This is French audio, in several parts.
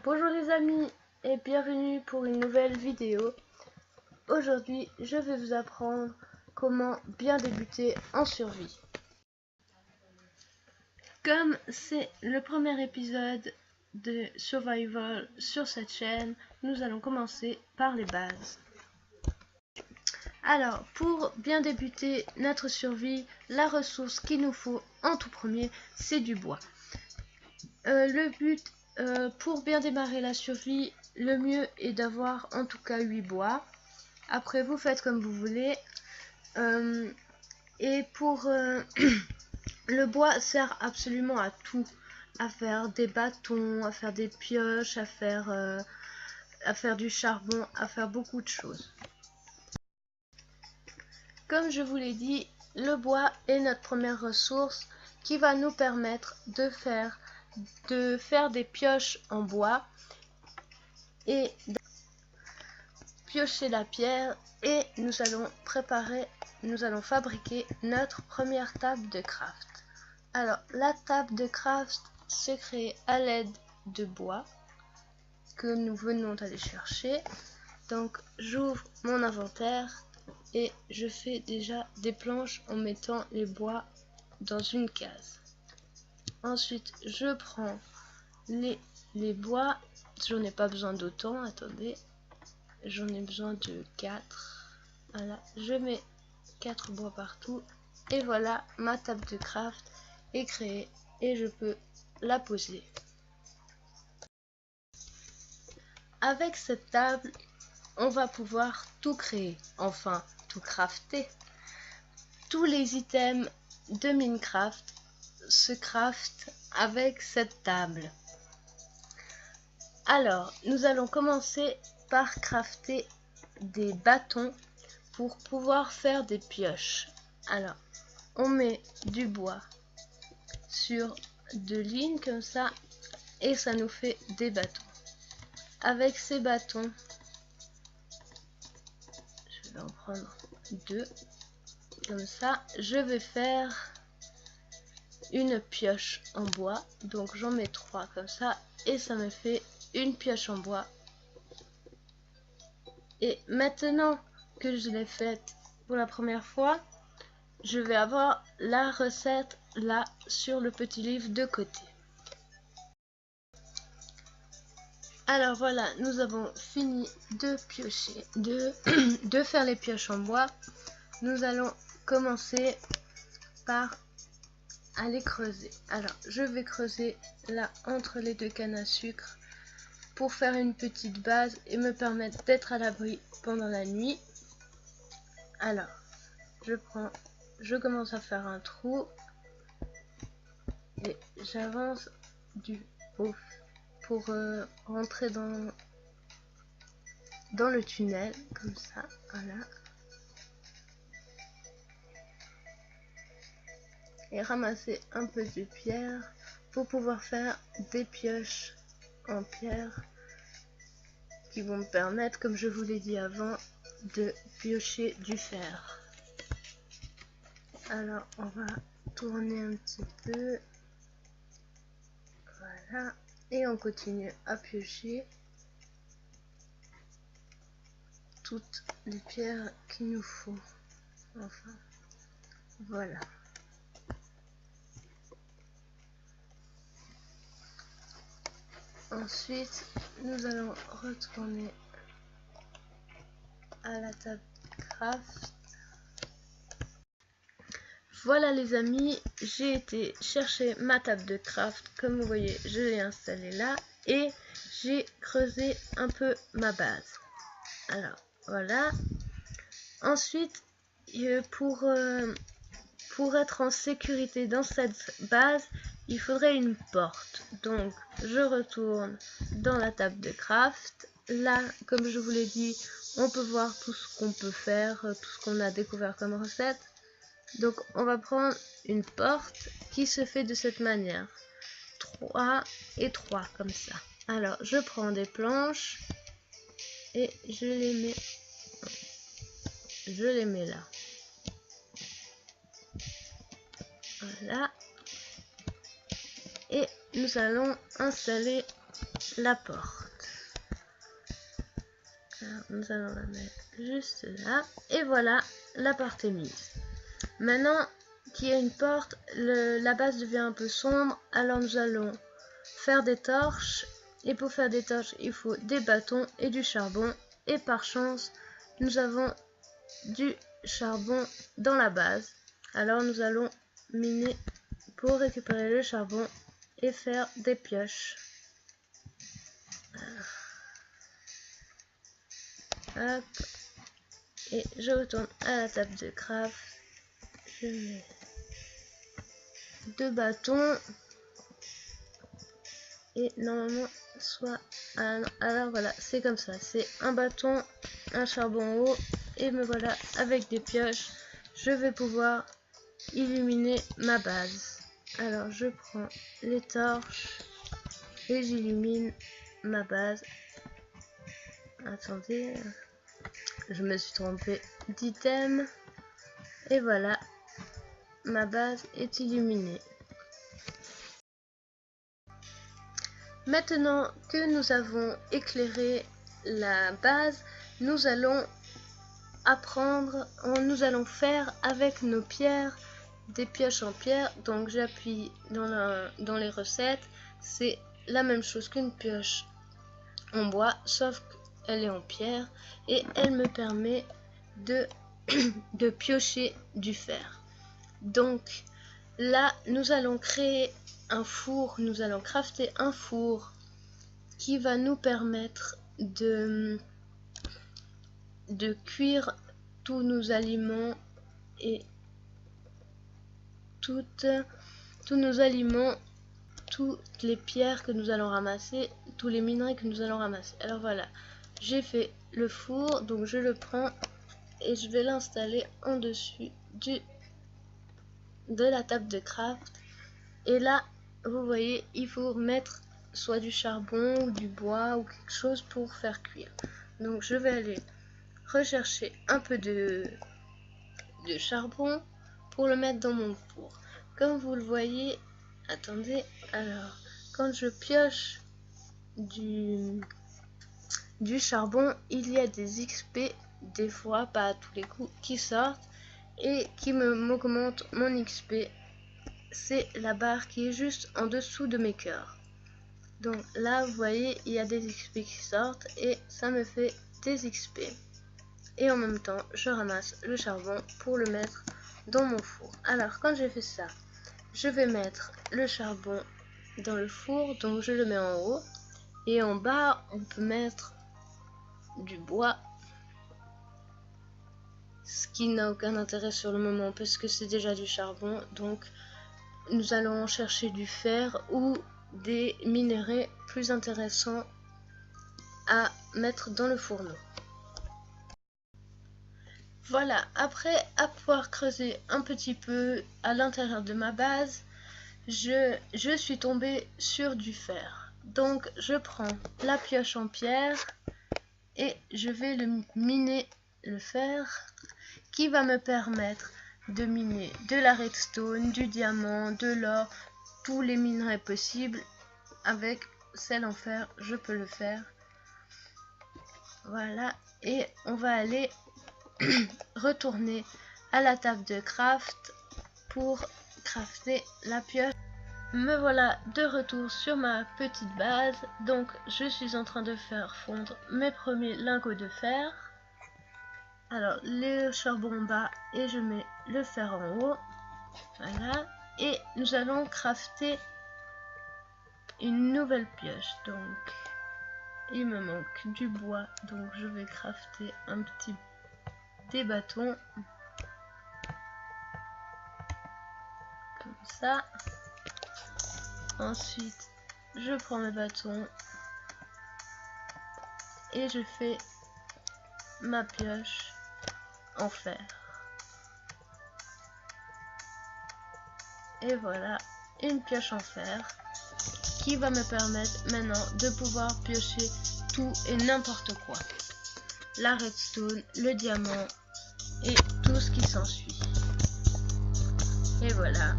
Bonjour les amis et bienvenue pour une nouvelle vidéo. Aujourd'hui je vais vous apprendre comment bien débuter en survie. Comme c'est le premier épisode de Survival sur cette chaîne, nous allons commencer par les bases. Alors pour bien débuter notre survie, la ressource qu'il nous faut en tout premier c'est du bois. Le but pour bien démarrer la survie, le mieux est d'avoir en tout cas 8 bois. Après vous faites comme vous voulez. Et pour le bois sert absolument à tout. À faire des bâtons, à faire des pioches, à faire du charbon, à faire beaucoup de choses. Comme je vous l'ai dit, le bois est notre première ressource qui va nous permettre de faire des pioches en bois et piocher la pierre, et nous allons fabriquer notre première table de craft. Alors la table de craft se crée à l'aide de bois que nous venons d'aller chercher. Donc j'ouvre mon inventaire et je fais déjà des planches en mettant les bois dans une case. Ensuite je prends les bois, j'en ai pas besoin d'autant, attendez, j'en ai besoin de 4. Voilà, je mets 4 bois partout et voilà, ma table de craft est créée et je peux la poser. Avec cette table, on va pouvoir tout créer, enfin tout crafter. Tous les items de Minecraft se craftent avec cette table. Alors, nous allons commencer par crafter des bâtons pour pouvoir faire des pioches. Alors, on met du bois sur 2 lignes comme ça et ça nous fait des bâtons. Avec ces bâtons, je vais en prendre 2 comme ça, je vais faire une pioche en bois, donc j'en mets 3 comme ça et ça me fait une pioche en bois. Et maintenant que je l'ai faite pour la première fois, je vais avoir la recette là sur le petit livre de côté. Alors voilà, nous avons fini de piocher, de faire les pioches en bois. Nous allons commencer par aller creuser. Alors je vais creuser là entre les 2 cannes à sucre pour faire une petite base et me permettre d'être à l'abri pendant la nuit. Alors je commence à faire un trou et j'avance du haut pour rentrer dans le tunnel comme ça. Voilà, et ramasser un peu de pierre pour pouvoir faire des pioches en pierre qui vont me permettre, comme je vous l'ai dit avant, de piocher du fer. Alors on va tourner un petit peu, voilà, et on continue à piocher toutes les pierres qu'il nous faut. Enfin voilà. Ensuite nous allons retourner à la table craft. Voilà les amis, j'ai été chercher ma table de craft, comme vous voyez je l'ai installée là et j'ai creusé un peu ma base. Alors voilà, ensuite pour être en sécurité dans cette base, il faudrait une porte. Donc je retourne dans la table de craft. Là, comme je vous l'ai dit, on peut voir tout ce qu'on peut faire, tout ce qu'on a découvert comme recette. Donc on va prendre une porte qui se fait de cette manière, 3 et 3 comme ça. Alors je prends des planches et je les mets là. Voilà. et nous allons installer la porte. Alors, nous allons la mettre juste là et voilà, la porte est mise. Maintenant qu'il y a une porte, la base devient un peu sombre, alors nous allons faire des torches et pour faire des torches il faut des bâtons et du charbon et par chance nous avons du charbon dans la base, alors nous allons miner pour récupérer le charbon et faire des pioches. Hop. Et je retourne à la table de craft, je mets 2 bâtons et normalement soit alors voilà, c'est comme ça, c'est un bâton, un charbon haut et me voilà avec des pioches. Je vais pouvoir illuminer ma base. Alors je prends les torches et j'illumine ma base. Attendez, je me suis trompée d'item et voilà, ma base est illuminée. Maintenant que nous avons éclairé la base, nous allons faire avec nos pierres des pioches en pierre. Donc j'appuie dans les recettes, c'est la même chose qu'une pioche en bois, sauf qu'elle est en pierre et elle me permet de piocher du fer. Donc là, nous allons créer un four, nous allons crafter un four qui va nous permettre de cuire tous nos aliments et toutes les pierres que nous allons ramasser, tous les minerais que nous allons ramasser. Alors voilà, j'ai fait le four, donc je le prends et je vais l'installer en dessus de la table de craft. Et là, vous voyez, il faut mettre soit du charbon ou du bois ou quelque chose pour faire cuire. Donc je vais aller rechercher un peu de charbon pour le mettre dans mon four. Comme vous le voyez, attendez, alors quand je pioche du charbon, il y a des XP, des fois, pas à tous les coups, qui sortent et qui m'augmentent mon XP. C'est la barre qui est juste en dessous de mes cœurs. Donc là, vous voyez, il y a des XP qui sortent et ça me fait des XP. Et en même temps, je ramasse le charbon pour le mettre dans mon four. Alors, quand j'ai fait ça, je vais mettre le charbon dans le four, donc je le mets en haut. Et en bas, on peut mettre du bois, ce qui n'a aucun intérêt sur le moment parce que c'est déjà du charbon. Donc nous allons chercher du fer ou des minerais plus intéressants à mettre dans le fourneau. Voilà, après avoir creusé un petit peu à l'intérieur de ma base, je suis tombée sur du fer. Donc je prends la pioche en pierre et je vais miner le fer qui va me permettre de miner de la redstone, du diamant, de l'or, tous les minerais possibles. Avec celle en fer, je peux le faire. Voilà, et on va aller retourner à la table de craft pour crafter la pioche. Me voilà de retour sur ma petite base. Donc je suis en train de faire fondre mes premiers lingots de fer. Alors le charbon en bas et je mets le fer en haut. Voilà, et nous allons crafter une nouvelle pioche. Donc il me manque du bois, donc je vais crafter des bâtons comme ça. Ensuite je prends mes bâtons et je fais ma pioche en fer. Et voilà, une pioche en fer qui va me permettre maintenant de pouvoir piocher tout et n'importe quoi. La redstone, le diamant et tout ce qui s'ensuit. Et voilà,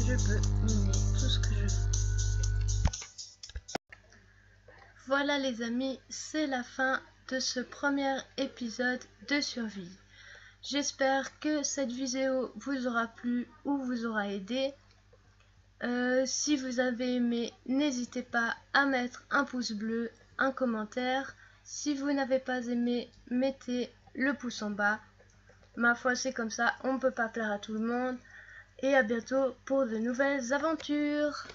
je peux miner tout ce que je veux. Voilà les amis, c'est la fin de ce premier épisode de survie. J'espère que cette vidéo vous aura plu ou vous aura aidé. Si vous avez aimé, n'hésitez pas à mettre un pouce bleu, un commentaire. Si vous n'avez pas aimé, mettez le pouce en bas. Ma foi, c'est comme ça, on ne peut pas plaire à tout le monde. Et à bientôt pour de nouvelles aventures.